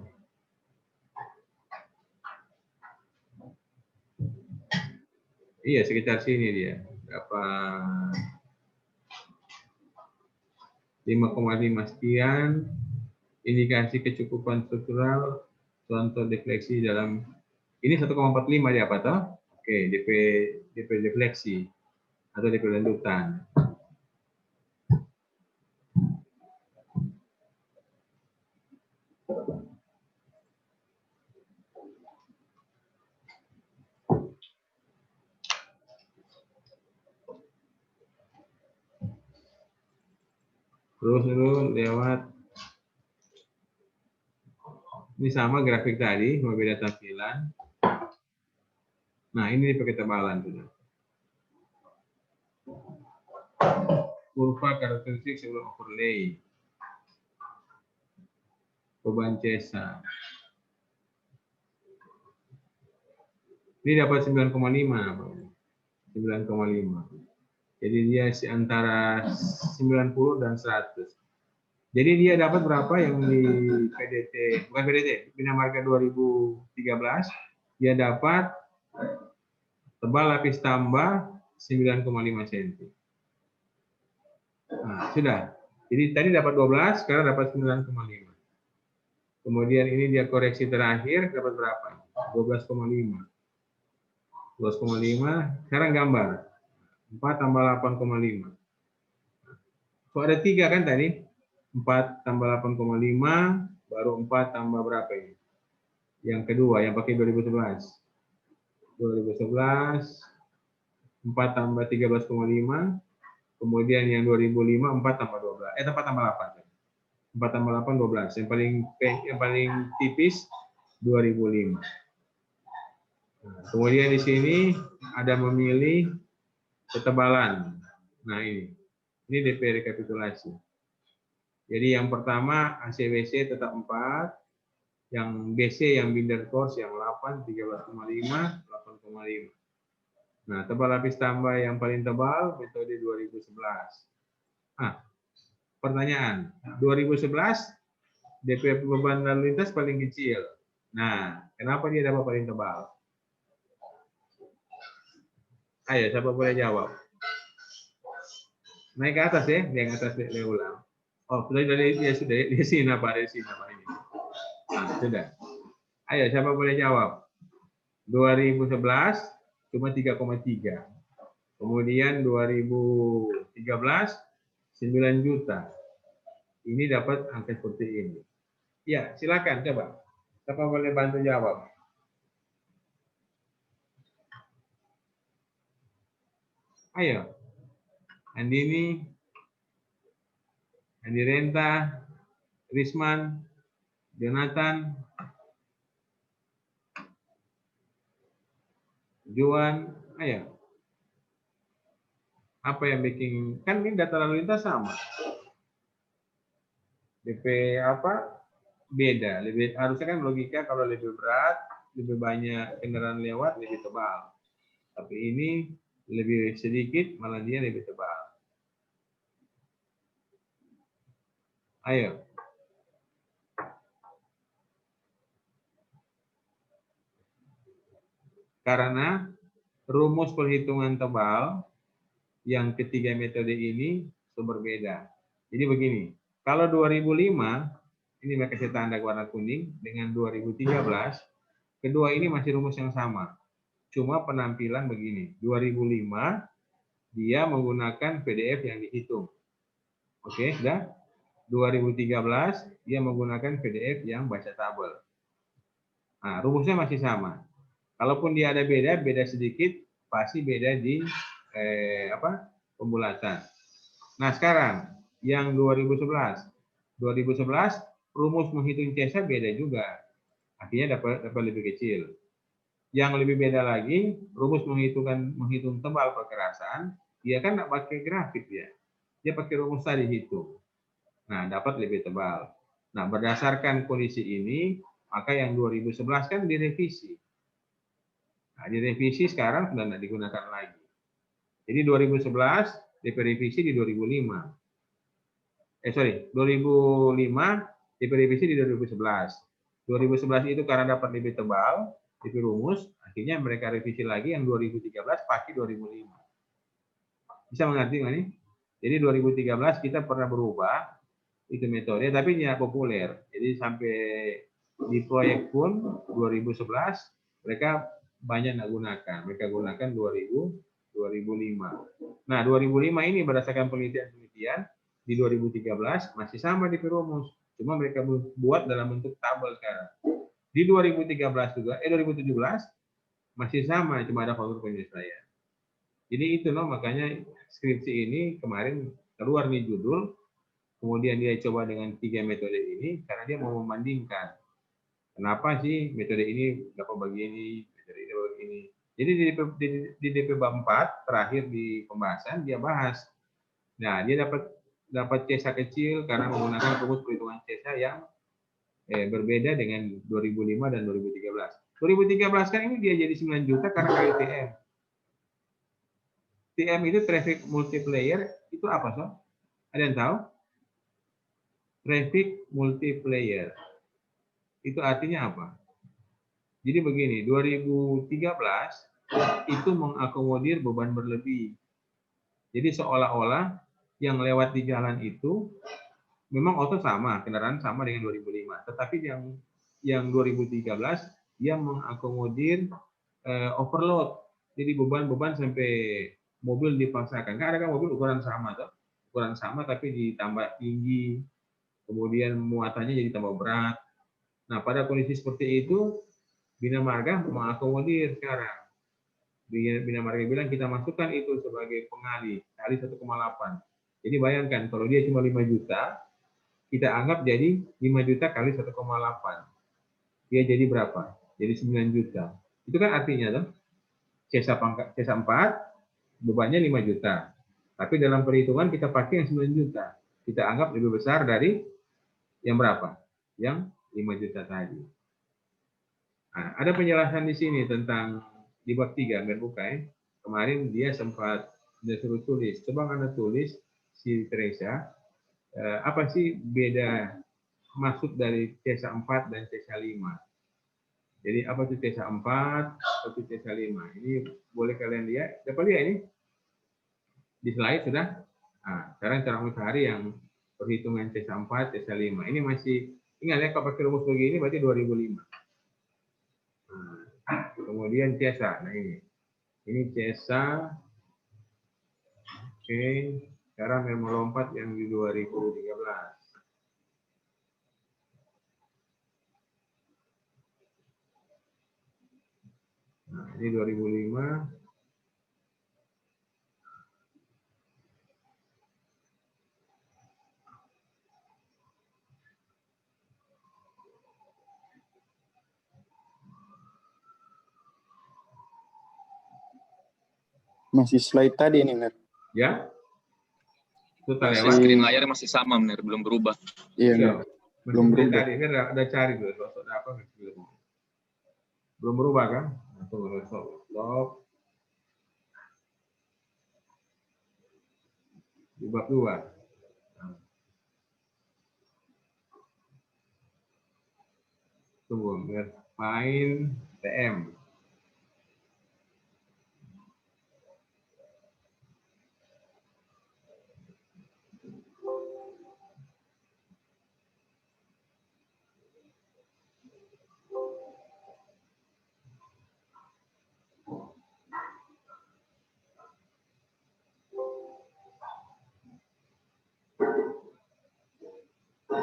Iya, sekitar sini dia. Dapat 5,5 sekian. Indikasi kecukupan struktural, contoh defleksi dalam ini 1,45 dia apa toh? Oke, DP defleksi atau DP lanjutan. Terus dulu lewat Ini sama grafik tadi, cuma beda tampilan. Nah, ini pakai tebalan sudah. Kurva karakteristik sebelum overlay. Beban CESA. Ini dapat 9,5. 9,5. Jadi dia antara 90 dan 100. Jadi dia dapat berapa yang di PDT, bukan PDT, Bina Marga 2013, dia dapat tebal lapis tambah 9,5 cm. Nah, sudah. Jadi tadi dapat 12, sekarang dapat 9,5. Kemudian ini dia koreksi terakhir, dapat berapa? 12,5. 12,5, sekarang gambar. 4 tambah 8,5. So ada 3 kan tadi? 4 tambah 8,5, baru 4 tambah berapa ini? Yang kedua, yang pakai 2011. 2011, 4 tambah 13,5, kemudian yang 2005, 4 tambah 12. 4 tambah 8. 4 tambah 8, 12. Yang paling tipis, 2005. Nah, kemudian di sini ada memilih ketebalan. Nah ini DP rekapitulasi. Jadi yang pertama ACWC tetap 4, yang BC yang binder course yang 8, 13,5, 8,5. Nah, tebal lapis tambah yang paling tebal metode 2011. Pertanyaan, 2011 DP beban lalu lintas paling kecil. Nah, kenapa dia dapat paling tebal? Ayo, siapa boleh jawab? Naik ke atas ya, yang atas dia ulang. Oh, sudah dari dia sudah di sini apa dari sini apa ini? Nah, sudah. Ayo, siapa boleh jawab? 2011 cuma 3,3. Kemudian 2013 9 juta. Ini dapat angka seperti ini. Ya, silakan coba. Siapa boleh bantu jawab? Ayo. Andini, Andi Renta, Risman, Jonathan, Juan, ayo. Apa yang bikin, kan ini data lalu lintas sama. DP apa? Beda. Harusnya kan logika kalau lebih berat, lebih banyak kendaraan lewat, lebih tebal. Tapi ini lebih sedikit, malah dia lebih tebal. Ayo. Karena rumus perhitungan tebal yang ketiga metode ini berbeda. Jadi begini, kalau 2005, ini mereka kasih tanda warna kuning, dengan 2013, kedua ini masih rumus yang sama. Cuma penampilan begini, 2005 dia menggunakan PDF yang dihitung. Oke, sudah? 2013 dia menggunakan PDF yang baca tabel. Nah, rumusnya masih sama. Kalaupun dia ada beda sedikit, pasti beda di pembulatan. Nah, sekarang yang 2011 rumus menghitung CESA beda juga. Akhirnya dapat lebih kecil. Yang lebih beda lagi, rumus menghitung tebal perkerasan, dia kan nggak pakai grafik ya. Dia pakai rumus tadi hitung. Nah, dapat lebih tebal. Nah, berdasarkan kondisi ini, maka yang 2011 kan direvisi. Nah, direvisi sekarang sudah tidak digunakan lagi. Jadi 2011 DP revisi di 2005. 2005 DP revisi di 2011. 2011 itu karena dapat lebih tebal, DP rumus, akhirnya mereka revisi lagi yang 2013 pakai 2005. Bisa mengerti nggak nih? Jadi 2013 kita pernah berubah itu metode, tapi tidak populer. Jadi sampai di proyek pun 2011 mereka banyak nggak gunakan. Mereka gunakan 2005. Nah, 2005 ini berdasarkan penelitian di 2013 masih sama di rumus. Cuma mereka buat dalam bentuk tabel sekarang. Di 2013 juga, 2017 masih sama, cuma ada faktor penyesuaian. Jadi itu makanya skripsi ini kemarin keluar nih judul, kemudian dia coba dengan 3 metode ini karena dia mau membandingkan Kenapa sih metode ini dapat begini, metode ini dapat begini. Jadi di DP bab 4 terakhir di pembahasan dia bahas. Nah, dia dapat CESA kecil karena menggunakan rumus perhitungan CESA yang berbeda dengan 2005 dan 2013. 2013 kan ini dia jadi 9 juta karena kali TM. TM itu traffic multiplier, itu apa, Sob? Ada yang tahu? Traffic multiplier. Itu artinya apa? Jadi begini, 2013 itu mengakomodir beban berlebih. Jadi seolah-olah yang lewat di jalan itu memang auto sama, kendaraan sama dengan 2005. Tetapi yang 2013 dia mengakomodir overload. Jadi beban-beban sampai mobil dipaksakan. Kan ada kan mobil ukuran sama, tuh. Ukuran sama tapi ditambah tinggi, kemudian muatannya jadi tambah berat. Nah, pada kondisi seperti itu, Bina Marga mengakomodir sekarang. Bina Marga bilang kita masukkan itu sebagai pengali, kali 1,8. Jadi bayangkan, kalau dia cuma 5 juta, kita anggap jadi 5 juta kali 1,8. Dia jadi berapa? Jadi 9 juta. Itu kan artinya, CESA 4, bebannya 5 juta. Tapi dalam perhitungan kita pakai yang 9 juta. Kita anggap lebih besar dari yang berapa? Yang 5 juta tadi. Nah, ada penjelasan di sini tentang di bab 3, buka ya. Kemarin dia sempat disuruh tulis. Coba Anda tulis si Teresa, apa sih beda maksud dari CESA 4 dan CESA 5? Jadi apa itu CESA 4, apa itu CESA 5? Ini boleh kalian lihat. Dapat lihat ini? Di slide sudah. Nah, sekarang cara mencari yang perhitungan CESA 4, CESA 5. Ini masih, ingat ya, kalau pakai rumus begini berarti 2005. Nah, kemudian CESA. Nah ini CESA. Oke, sekarang yang melompat yang di 2013. Nah, ini 2005. Masih slide tadi ini, Ner. Ya? Itu Masih screen layar masih sama, Ner, belum berubah. Iya, Ner. Belum berubah. Tadi, ini udah cari dulu, sosok apa belum berubah kan? Tunggu, stop. Di bab 2. Tunggu, main TM.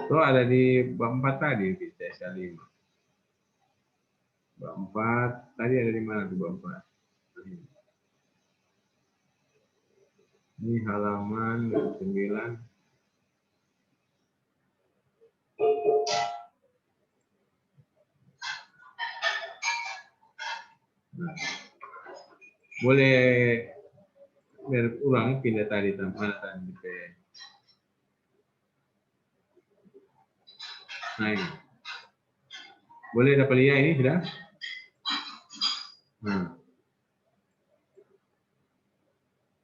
Itu ada di bab 4 tadi, CESA 5. Bab 4, tadi ada di mana tuh bab 4? Ini halaman 9. Nah, boleh ulangi pindah tadi mana tadi di Nah, ini. Boleh dapat lihat ini sudah?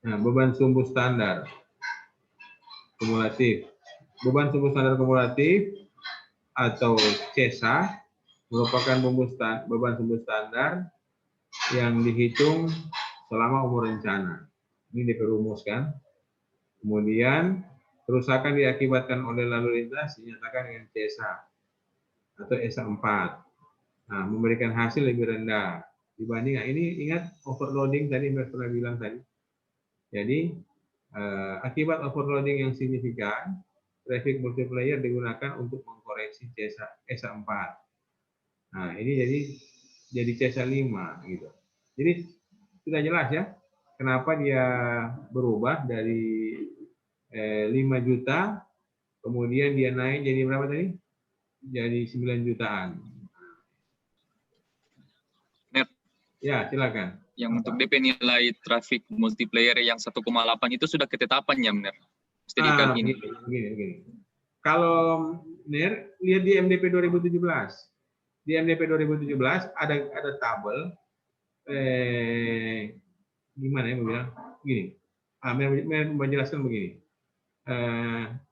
Nah, beban sumbu standar kumulatif. Beban sumbu standar kumulatif atau CESA merupakan beban sumbu standar yang dihitung selama umur rencana. Ini diperumuskan. Kemudian kerusakan diakibatkan oleh lalu lintas dinyatakan dengan CESA atau ESA 4. Nah, memberikan hasil lebih rendah dibanding, ini ingat overloading tadi Mbak pernah bilang tadi. Jadi akibat overloading yang signifikan, traffic multiplier digunakan untuk mengkoreksi ESA 4. Nah, ini jadi CESA 5 gitu. Jadi sudah jelas ya kenapa dia berubah dari 5 juta, kemudian dia naik jadi berapa tadi? Jadi 9 jutaan. Ya, silakan. Yang untuk DP nilai traffic multiplayer yang 1,8 itu sudah ketetapan ya, benar? Mesti dikali ini. Begini. Kalau Ner, lihat di MDP 2017. Di MDP 2017 ada tabel gimana ya bilang? Gini. Menjelaskan begini.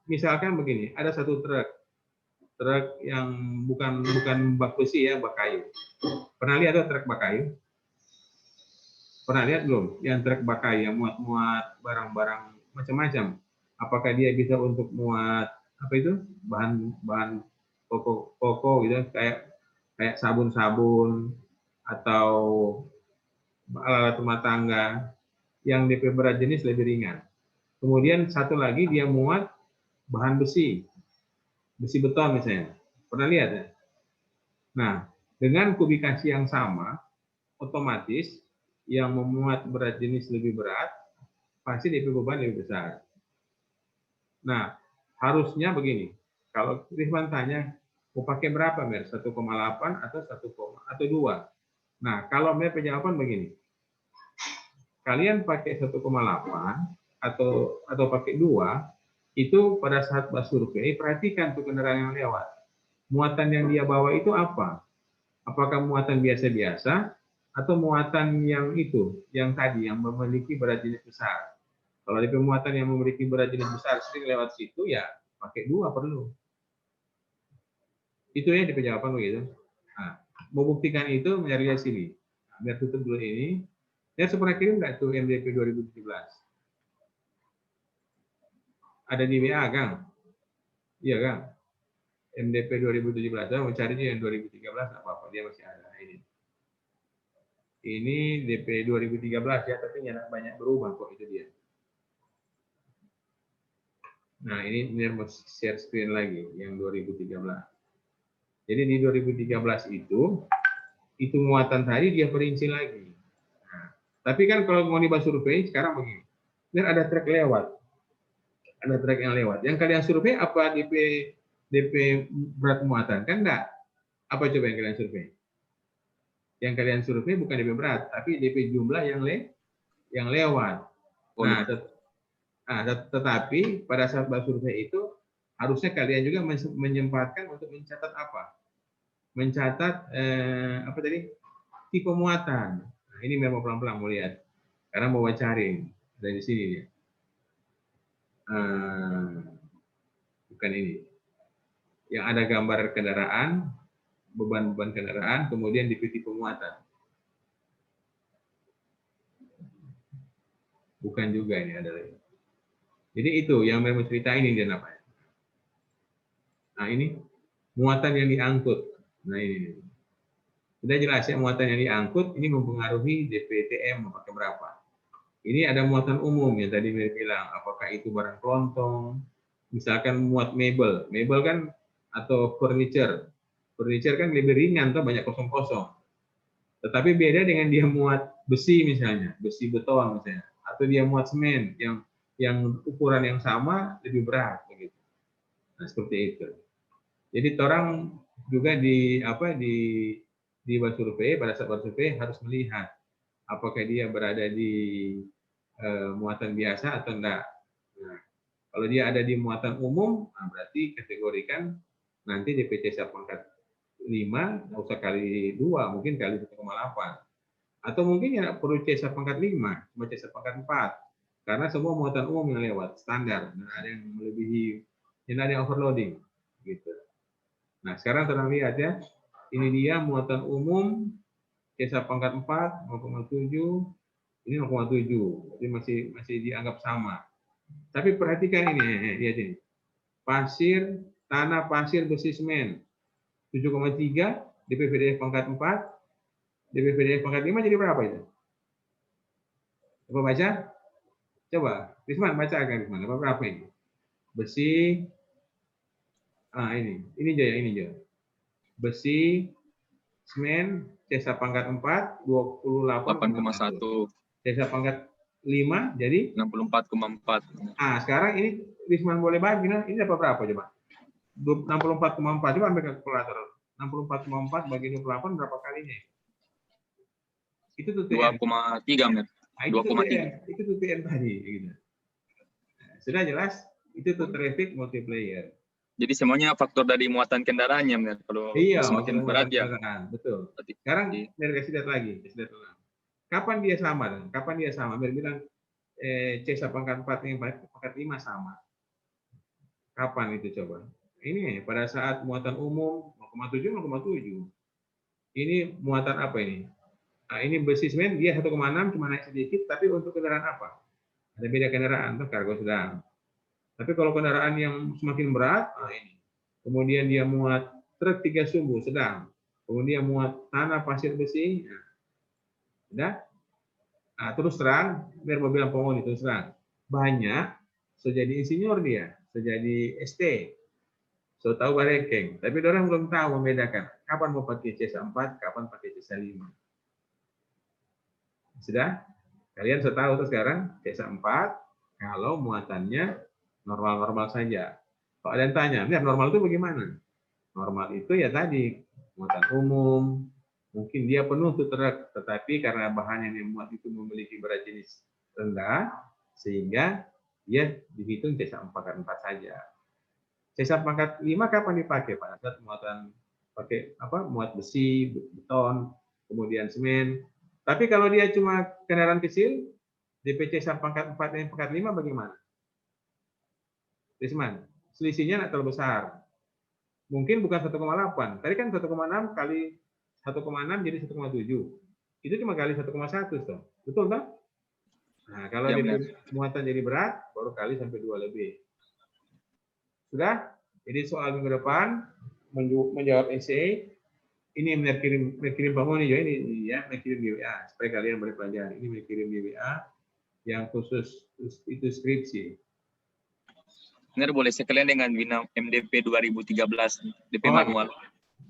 Misalkan begini, ada satu truk yang bukan bak besi ya, bak kayu. Pernah lihat tuh truk bak kayu? Pernah lihat belum? Yang truk bak kayu yang muat barang-barang macam-macam. Apakah dia bisa untuk muat apa itu bahan pokok gitu, kayak sabun-sabun atau alat rumah tangga yang DP berat jenis lebih ringan. Kemudian satu lagi dia muat bahan besi beton misalnya. Pernah lihat ya? Nah, dengan kubikasi yang sama, otomatis yang memuat berat jenis lebih berat, pasti DP beban lebih besar. Nah, harusnya begini. Kalau Rizwan tanya, mau pakai berapa, Mer? 1,8 atau 1, atau 2? Nah, kalau Mer penjawaban begini. Kalian pakai 1,8 atau pakai 2, itu pada saat Mbak survei, perhatikan tuh kendaraan yang lewat. Muatan yang dia bawa itu apa? Apakah muatan biasa-biasa atau muatan yang tadi, yang memiliki berat jenis besar? Kalau di pemuatan yang memiliki berat jenis besar sering lewat situ, ya pakai 2 perlu. Itu ya di penjawaban begitu. Nah, membuktikan itu mencari sini. Nah, biar tutup dulu ini. Ya, pernah kirim nggak tuh MDP 2017? Ada di WA, Kang? Iya, Kang. MDP 2017. Saya mau carinya yang 2013 apa-apa, dia masih ada ini. Ini DP 2013 ya, tapi banyak berubah kok itu dia. Nah, ini mau share screen lagi yang 2013. Jadi di 2013 itu muatan tadi dia perinci lagi. Nah, tapi kan kalau mau dibahas survei sekarang begini. Lihat ada truk lewat. Ada truk yang lewat. Yang kalian survei apa DP berat muatan? Kan enggak. Apa coba yang kalian survei? Yang kalian survei bukan DP berat, tapi DP jumlah yang lewat. Nah, tetapi pada saat bahas survei itu harusnya kalian juga menyempatkan untuk mencatat apa? Mencatat apa tadi? Tipe muatan. Nah, ini memang pelan-pelan mau lihat. Karena mau wacarin dari sini dia. Bukan ini. Yang ada gambar kendaraan, beban kendaraan, kemudian di tipe muatan. Bukan juga ini ada lagi. Jadi itu yang memang cerita ini dia namanya. Nah, ini muatan yang diangkut. Nah, ini. Sudah jelas ya, muatan yang diangkut ini mempengaruhi DPTM mau pakai berapa. Ini ada muatan umum yang tadi saya bilang, apakah itu barang kelontong, misalkan muat mebel kan atau furniture kan lebih ringan tuh, banyak kosong-kosong. Tetapi beda dengan dia muat besi misalnya, besi beton misalnya, atau dia muat semen yang ukuran yang sama lebih berat begitu. Nah, seperti itu. Jadi orang juga di survei, pada saat survei harus melihat apakah dia berada di muatan biasa atau enggak. Nah, kalau dia ada di muatan umum, nah berarti kategorikan nanti DPC pangkat 5, nggak usah kali 2, mungkin kali 1,8. Atau mungkin ya perlu C pangkat 5, cuma C pangkat 4. Karena semua muatan umum yang lewat, standar. Nah, ada yang melebihi, ada yang overloading. Gitu. Nah, sekarang terang lihat ya, ini dia muatan umum, C pangkat 4, 0,7, ini 0,7, jadi masih dianggap sama. Tapi perhatikan ini, lihat ini. Tanah pasir besi semen 7,3, DPVDF pangkat 4, DPVDF pangkat 5 jadi berapa itu? Coba baca. Coba, Risman baca kan Risman, berapa ini? Besi, ini aja. Besi, semen, CESA pangkat 4, 28,1. CESA pangkat 5, jadi? 64,4. Sekarang ini Risman boleh bagi, ini dapat berapa coba? 64,4, coba ambil kalkulator. 64,4 bagi 28 berapa kalinya? Itu TTM. 2,3 Bener. Nah, itu 2,3. itu TTM tadi. Gitu. Nah, sudah jelas, itu tuh traffic multiplier. Jadi semuanya faktor dari muatan kendaraannya Bener. Kalau Iya, semakin berat ya. betul. Sekarang dari kasih lihat lagi. Kapan dia sama? Kapan dia sama? Biar bilang C pangkat 4 yang pangkat 5 sama. Kapan itu coba? Ini pada saat muatan umum 0,7, 0,7. Ini muatan apa ini? Nah, ini besi semen dia 1,6 cuma naik sedikit, tapi untuk kendaraan apa? Ada beda kendaraan, tuh kargo sedang. Tapi kalau kendaraan yang semakin berat, nah ini. Kemudian dia muat truk 3 sumbu sedang. Kemudian muat tanah pasir besi. Nah, udah. Nah, terus terang, biar mau bilang penghuni terus terang. Banyak sejadi insinyur dia, sejadi ST. So tahu barekeng, tapi orang belum tahu membedakan kapan mau pakai C4, kapan pakai C5. Sudah? Kalian sudah tahu tuh sekarang C4 kalau muatannya normal-normal saja. Kalau ada yang tanya, "Benar, normal itu bagaimana?" Normal itu ya tadi, muatan umum, mungkin dia penuh tuh truk, tetapi karena bahan yang dimuat itu memiliki berat jenis rendah, sehingga dia dihitung C4 saja. C4 pangkat 5 kapan dipakai? Pada saat muatan pakai apa? Muat besi, beton, kemudian semen. Tapi kalau dia cuma kendaraan kecil, DPC pangkat 4 dan pangkat 5 bagaimana? Risman, selisihnya tidak terlalu besar. Mungkin bukan 1,8. Tadi kan 1,6 kali 1,6 jadi 1,7. Itu cuma kali 1,1 toh. Betul toh? Nah, kalau Ya, muatan jadi berat, baru kali sampai 2 lebih. Sudah? Jadi soal minggu depan menjawab essay. Ini kirim bangun ya ini ya, kirim di WA supaya kalian boleh pelajari. Ini kirim di WA yang khusus itu skripsi. Bener, boleh sekalian dengan Bina MDP 2013 DP manual.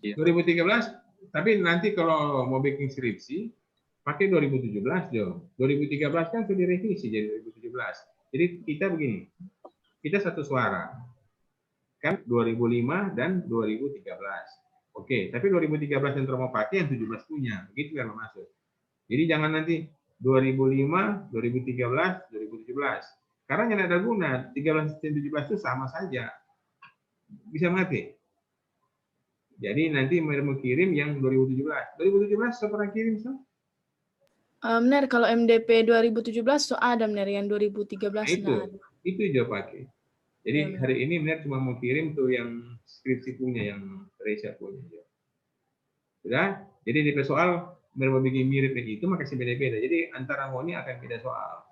Iya. 2013, tapi nanti kalau mau bikin skripsi pakai 2017 dong. 2013 kan sudah direvisi jadi 2017. Jadi kita begini, kita satu suara. Kan 2005 dan 2013. Oke, tapi 2013 yang mau pakai yang 17 punya. Begitu kan masuk. Jadi jangan nanti 2005, 2013, 2017. Karena yang ada guna, 13 dan 17 itu sama saja. Bisa mati. Jadi nanti mau kirim yang 2017. 2017 saya pernah kirim, so? Benar, kalau MDP 2017 so ada benar, yang 2013 nah, itu juga pakai. Jadi hari ini benar cuma mau kirim tuh yang skripsi punya, yang Teresa punya. Sudah? Jadi di soal mau bikin mirip itu makasih beda-beda. Jadi antara harmoni akan beda soal.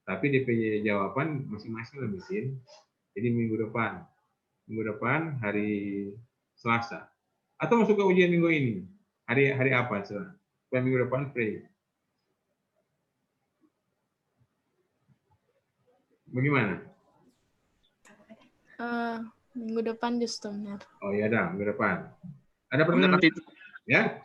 Tapi DP jawaban masing-masing lebih mesin. Jadi minggu depan hari Selasa. Atau masuk ke ujian minggu ini. Hari apa? Supaya minggu depan free. Bagaimana? Minggu depan justru benar. Oh ya dah, minggu depan. Ada pertanyaan nanti ya?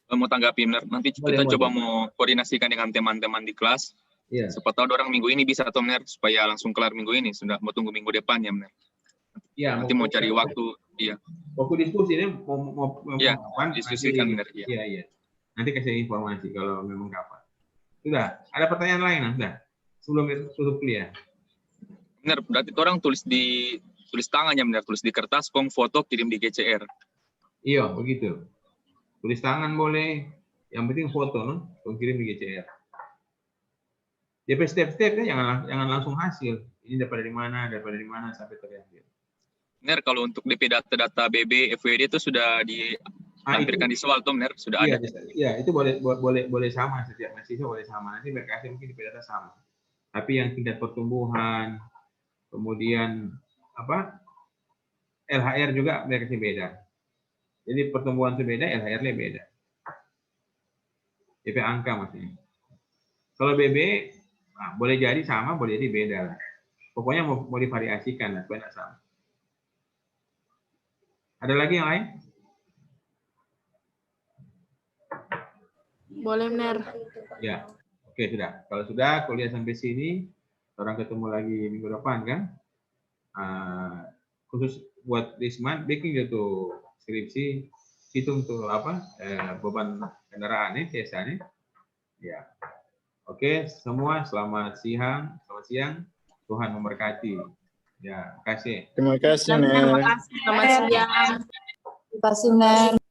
Mau tanggapi benar. Nanti kita coba mau koordinasikan dengan teman-teman di kelas. Iya. Siapa tahu orang minggu ini bisa atau benar supaya langsung kelar minggu ini. Sudah mau tunggu minggu depan ya benar. Iya. Nanti mau cari waktu. Iya. Waktu diskusi ini mau kapan? Diskusikan benar. Iya. Nanti kasih informasi kalau memang kapan. Sudah. Ada pertanyaan lain sudah? Sebelum tutup kuliah. Benar. Berarti orang tulis tangannya benar. Tulis di kertas, foto, kirim di GCR. Iya, begitu. Tulis tangan boleh. Yang penting foto, no? Kirim di GCR. DP step-stepnya jangan langsung hasil. Ini dapat dari mana sampai terakhir. Benar, kalau untuk DP data-data BB, FWD itu sudah dilampirkan di soal, Tom, benar? Sudah ada. Iya, itu boleh sama, setiap mahasiswa boleh sama. Nanti berkasih mungkin DP data sama. Tapi yang tingkat pertumbuhan, kemudian LHR juga berkasih beda. Jadi pertumbuhan itu beda, LHR-nya beda. DP angka maksudnya. Kalau BB, boleh jadi sama, boleh jadi beda. Pokoknya mau divariasikan, supaya sama. Ada lagi yang lain? Boleh, benar. Ya, oke sudah. Kalau sudah kuliah sampai sini, orang ketemu lagi minggu depan kan? Khusus buat Risman, bikin gitu skripsi, hitung tuh beban kendaraan ini biasanya. Ya. Oke, semua selamat siang. Selamat siang. Tuhan memberkati. Ya, terima kasih. Terima kasih, Terima Ner. kasih. Selamat siang. Terima kasih, Ner.